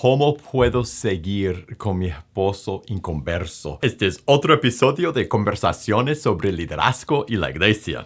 ¿Cómo puedo seguir con mi esposo inconverso? Este es otro episodio de conversaciones sobre liderazgo y la iglesia.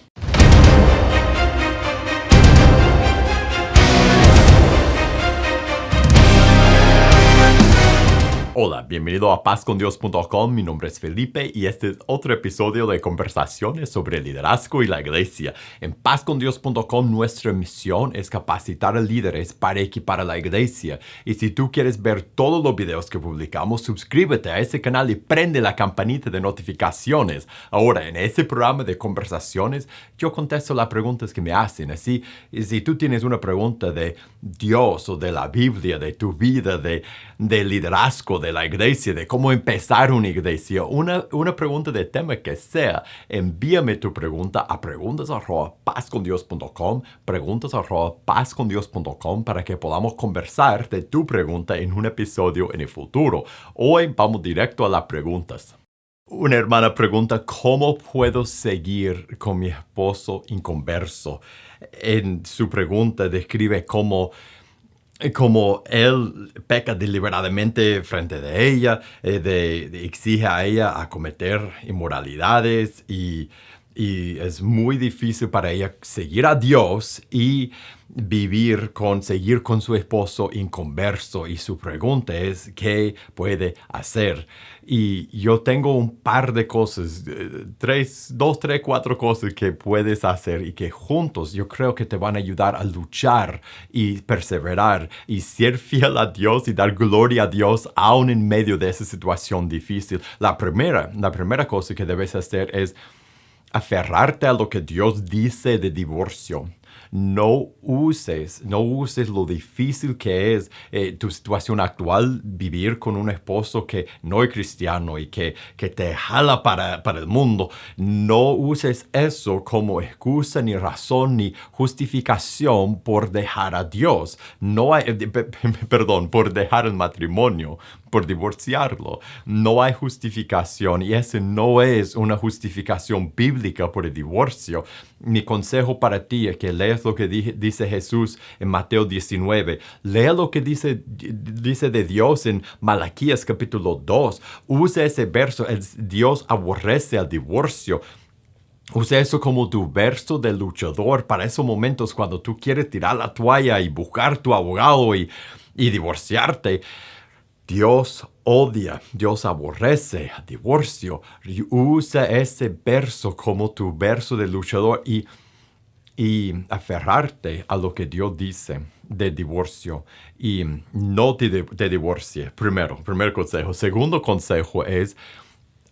Hola, bienvenido a pazcondios.com. Mi nombre es Felipe y este es otro episodio de conversaciones sobre liderazgo y la iglesia. En pazcondios.com nuestra misión es capacitar a líderes para equipar a la iglesia. Y si tú quieres ver todos los videos que publicamos, suscríbete a ese canal y prende la campanita de notificaciones. Ahora, en este programa de conversaciones, yo contesto las preguntas que me hacen. Así, si tú tienes una pregunta de Dios o de la Biblia, de tu vida, de liderazgo, de la iglesia, de cómo empezar una iglesia, una pregunta de tema que sea, envíame tu pregunta a preguntas@pazcondios.com, preguntas@pazcondios.com para que podamos conversar de tu pregunta en un episodio en el futuro. Hoy vamos directo a las preguntas. Una hermana pregunta, ¿cómo puedo seguir con mi esposo inconverso? En su pregunta describe cómo él peca deliberadamente frente de ella, exige a ella a cometer inmoralidades y es muy difícil para ella seguir a Dios y seguir con su esposo inconverso. Y su pregunta es, ¿qué puede hacer? Y yo tengo un par de cosas, dos, tres, cuatro cosas que puedes hacer y que juntos yo creo que te van a ayudar a luchar y perseverar y ser fiel a Dios y dar gloria a Dios aún en medio de esa situación difícil. La primera cosa que debes hacer es aferrarte a lo que Dios dice de divorcio. No uses lo difícil que es tu situación actual, vivir con un esposo que no es cristiano y que te jala para el mundo. No uses eso como excusa, ni razón, ni justificación por dejar a Dios. Por dejar el matrimonio, por divorciarlo. No hay justificación y esa no es una justificación bíblica por el divorcio. Mi consejo para ti es que leas lo que dice Jesús en Mateo 19. Lea lo que dice de Dios en Malaquías capítulo 2. Usa ese verso. Dios aborrece al divorcio. Usa eso como tu verso de luchador para esos momentos cuando tú quieres tirar la toalla y buscar tu abogado y divorciarte. Dios odia, Dios aborrece el divorcio. Usa ese verso como tu verso de luchador y aferrarte a lo que Dios dice de divorcio y no te divorcies. Primer consejo. Segundo consejo es,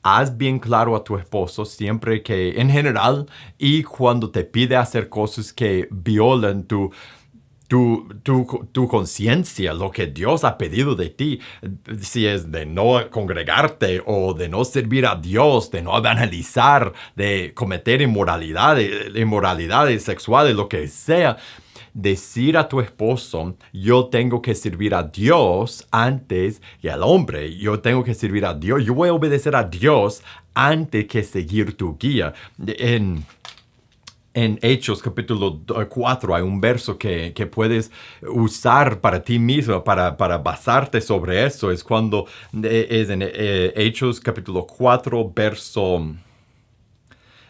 haz bien claro a tu esposo siempre que, en general, y cuando te pide hacer cosas que violan tu conciencia, lo que Dios ha pedido de ti, si es de no congregarte o de no servir a Dios, de no evangelizar, de cometer inmoralidades sexuales, lo que sea, decir a tu esposo, yo tengo que servir a Dios antes que al hombre, yo tengo que servir a Dios, yo voy a obedecer a Dios antes que seguir tu guía. En Hechos capítulo 4 hay un verso que puedes usar para ti mismo, para basarte sobre eso. Es cuando es en Hechos capítulo 4, verso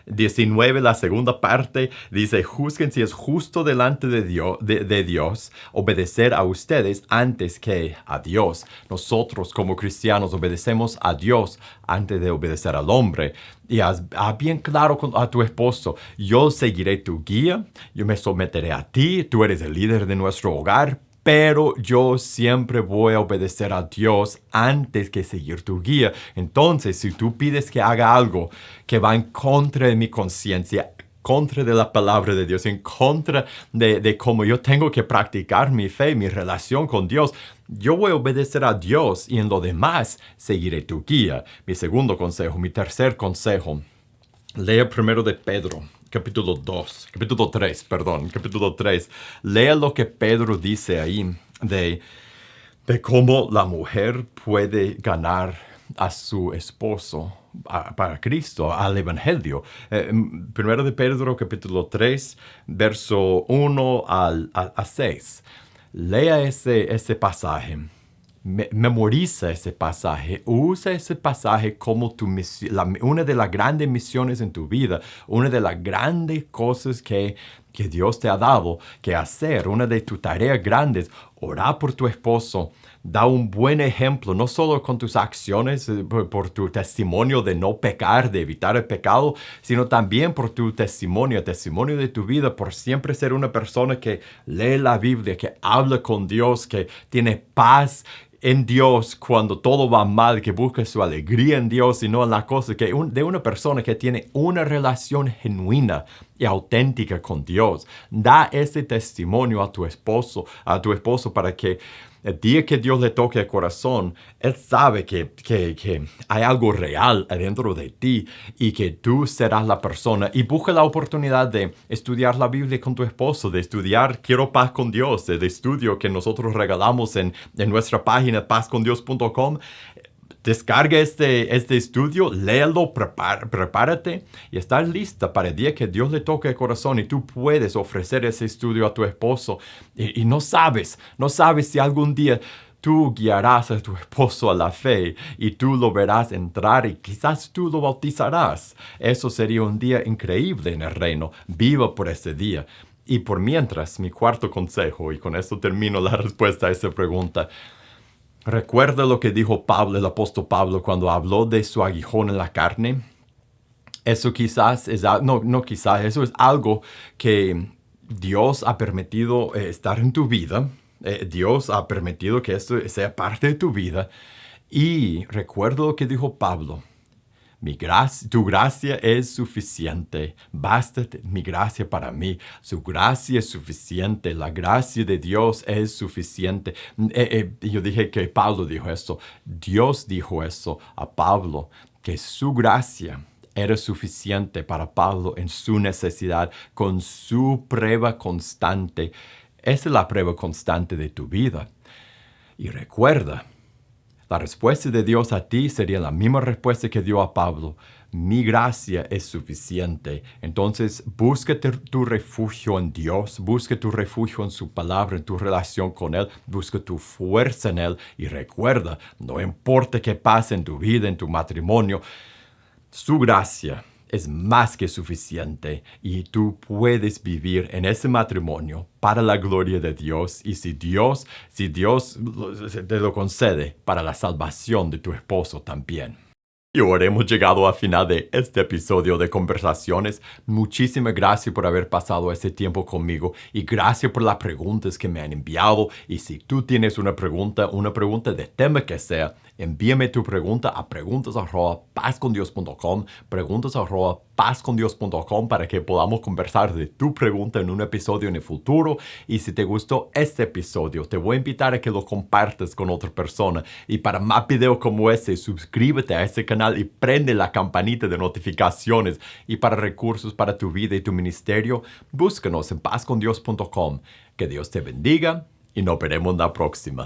19, la segunda parte, dice, juzguen si es justo delante de Dios obedecer a ustedes antes que a Dios. Nosotros como cristianos obedecemos a Dios antes de obedecer al hombre. Y haz bien claro a tu esposo, yo seguiré tu guía, yo me someteré a ti, tú eres el líder de nuestro hogar, pero yo siempre voy a obedecer a Dios antes que seguir tu guía. Entonces, si tú pides que haga algo que va en contra de mi conciencia, contra de la palabra de Dios, en contra de cómo yo tengo que practicar mi fe, mi relación con Dios, yo voy a obedecer a Dios y en lo demás seguiré tu guía. Mi tercer consejo, lea primero de Pedro. Capítulo 3. Lea lo que Pedro dice ahí de cómo la mujer puede ganar a su esposo para Cristo, al Evangelio. Primero de Pedro, capítulo 3, verso 1 a 6. Lea ese pasaje. memoriza ese pasaje, usa ese pasaje como una de las grandes misiones en tu vida, una de las grandes cosas que Dios te ha dado que hacer, una de tus tareas grandes, orar por tu esposo. Da un buen ejemplo, no solo con tus acciones, por tu testimonio de no pecar, de evitar el pecado, sino también por tu testimonio, el testimonio de tu vida, por siempre ser una persona que lee la Biblia, que habla con Dios, que tiene paz en Dios cuando todo va mal, que busca su alegría en Dios y no en las cosas, de una persona que tiene una relación genuina y auténtica con Dios. Da ese testimonio a tu esposo para que el día que Dios le toque el corazón, Él sabe que hay algo real adentro de ti y que tú serás la persona. Y busca la oportunidad de estudiar la Biblia con tu esposo, de estudiar Quiero Paz con Dios, el estudio que nosotros regalamos en nuestra página pazcondios.com. Descarga este estudio, léelo, prepárate y estás lista para el día que Dios le toque el corazón y tú puedes ofrecer ese estudio a tu esposo. Y no sabes si algún día tú guiarás a tu esposo a la fe y tú lo verás entrar y quizás tú lo bautizarás. Eso sería un día increíble en el reino. Viva por ese día. Y por mientras, mi cuarto consejo, y con esto termino la respuesta a esa pregunta. Recuerda lo que dijo Pablo, el apóstol Pablo, cuando habló de su aguijón en la carne. Eso quizás eso es algo que Dios ha permitido estar en tu vida. Dios ha permitido que esto sea parte de tu vida. Y recuerda lo que dijo Pablo. Tu gracia es suficiente. Bástate mi gracia para mí. Su gracia es suficiente. La gracia de Dios es suficiente. Yo dije que Pablo dijo esto. Dios dijo eso a Pablo, que su gracia era suficiente para Pablo en su necesidad, con su prueba constante. Esa es la prueba constante de tu vida. Y recuerda, la respuesta de Dios a ti sería la misma respuesta que dio a Pablo. Mi gracia es suficiente. Entonces, búscate tu refugio en Dios, busca tu refugio en su palabra, en tu relación con Él, busca tu fuerza en Él y recuerda, no importa qué pase en tu vida, en tu matrimonio, su gracia es más que suficiente y tú puedes vivir en ese matrimonio para la gloria de Dios y si Dios te lo concede para la salvación de tu esposo también. Y ahora hemos llegado al final de este episodio de Conversaciones. Muchísimas gracias por haber pasado este tiempo conmigo y gracias por las preguntas que me han enviado. Y si tú tienes una pregunta de tema que sea, envíame tu pregunta a preguntas@pazcondios.com, preguntas@pazcondios.com para que podamos conversar de tu pregunta en un episodio en el futuro. Y si te gustó este episodio, te voy a invitar a que lo compartas con otra persona. Y para más videos como este, suscríbete a este canal y prende la campanita de notificaciones. Y para recursos para tu vida y tu ministerio, búscanos en pazcondios.com. Que Dios te bendiga y nos veremos en la próxima.